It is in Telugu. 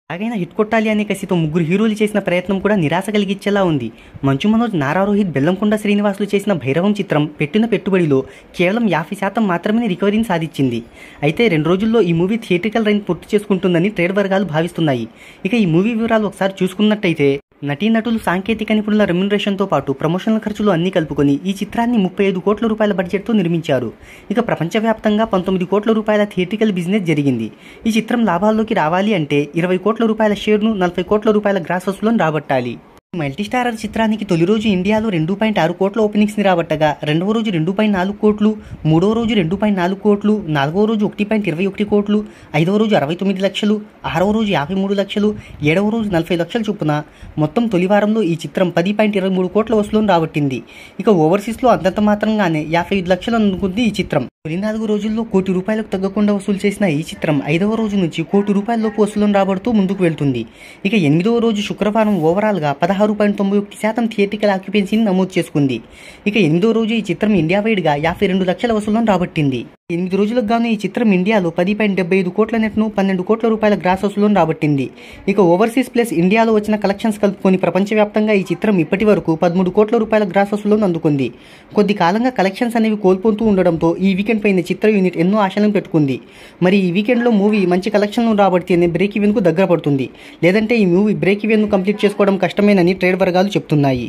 ఎలాగైనా హిట్ కొట్టాలి అనే కసితో ముగ్గురు హీరోలు చేసిన ప్రయత్నం కూడా నిరాశ కలిగించేలా ఉంది. మంచు మనోజ్, నారా రోహిత్, బెల్లంకొండ శ్రీనివాసులు చేసిన భైరవం చిత్రం పెట్టిన పెట్టుబడిలో కేవలం 50% మాత్రమే రికవరీని సాధించింది. అయితే 2 రోజుల్లో ఈ మూవీ థియేట్రికల్ రన్ పూర్తి చేసుకుంటుందని ట్రేడ్ వర్గాలు భావిస్తున్నాయి. ఇక ఈ మూవీ వివరాలు ఒకసారి చూసుకున్నట్టయితే నటీనటులు, సాంకేతిక నిపుణుల రెమ్యునరేషన్తో పాటు ప్రమోషనల్ ఖర్చులు అన్నీ కలుపుకొని ఈ చిత్రాన్ని 35 కోట్ల రూపాయల బడ్జెట్తో నిర్మించారు. ఇక ప్రపంచవ్యాప్తంగా 19 కోట్ల రూపాయల థియేట్రికల్ బిజినెస్ జరిగింది. ఈ చిత్రం లాభాల్లోకి రావాలి అంటే 20 కోట్ల రూపాయల షేర్ను, 40 కోట్ల రూపాయల గ్రాస్ వసూలను రాబట్టాలి. మల్టీస్టారర్ చిత్రానికి తొలి రోజు ఇండియాలో 2.6 కోట్ల ఓపెనింగ్స్ని రాబట్టగా, రెండవ రోజు 2.4 కోట్లు, మూడవ రోజు 2.4 కోట్లు, నాలుగవ రోజు 1.21 కోట్లు, ఐదవ రోజు 69 లక్షలు, ఆరవ రోజు 53 లక్షలు, ఏడవ రోజు 40 లక్షల చొప్పున మొత్తం తొలి వారంలో ఈ చిత్రం 10.23 కోట్ల వసూలను రాబట్టింది. ఇక ఓవర్సీస్లో అంతంత మాత్రంగానే 55 లక్షలు అందుకుంది ఈ చిత్రం. తొలి 4 రోజుల్లో కోటి రూపాయలకు తగ్గకుండా వసూలు చేసిన ఈ చిత్రం 5వ రోజు నుంచి కోటి రూపాయలలోపు వసూలను రాబడుతూ ముందుకు వెళ్తుంది. ఇక 8వ రోజు శుక్రవారం ఓవరాల్గా 16.91% థియేట్రికల్ ఆక్యుపెన్సీని నమోదు చేసుకుంది. ఇక 8వ రోజు ఈ చిత్రం ఇండియా వైడ్గా 52 లక్షల వసూలను రాబట్టింది. 8 రోజులకు గాను ఈ చిత్రం ఇండియాలో 10.75 కోట్ల నెట్ను, 12 కోట్ల రూపాయల గ్రాస్ వసూలను రాబట్టింది. ఇక ఓవర్సీస్ ప్లస్ ఇండియాలో వచ్చిన కలెక్షన్స్ కలుపుకొని ప్రపంచవ్యాప్తంగా ఈ చిత్రం ఇప్పటి వరకు 13 కోట్ల రూపాయల గ్రాస్ వసూలను అందుకుంది. కొద్ది కాలంగా కలెక్షన్స్ అనేవి కోల్పోతూ ఉండడంతో ఈ వీకెండ్ పైన చిత్ర యూనిట్ ఎన్నో ఆశలను పెట్టుకుంది. మరి ఈ వీకెండ్లో మూవీ మంచి కలెక్షన్లు రాబడితేనే బ్రేక్ ఈవెన్కు దగ్గర పడుతుంది. లేదంటే ఈ మూవీ బ్రేక్ ఈవెన్ను కంప్లీట్ చేసుకోవడం కష్టమేనని ట్రేడ్ వర్గాలు చెప్తున్నాయి.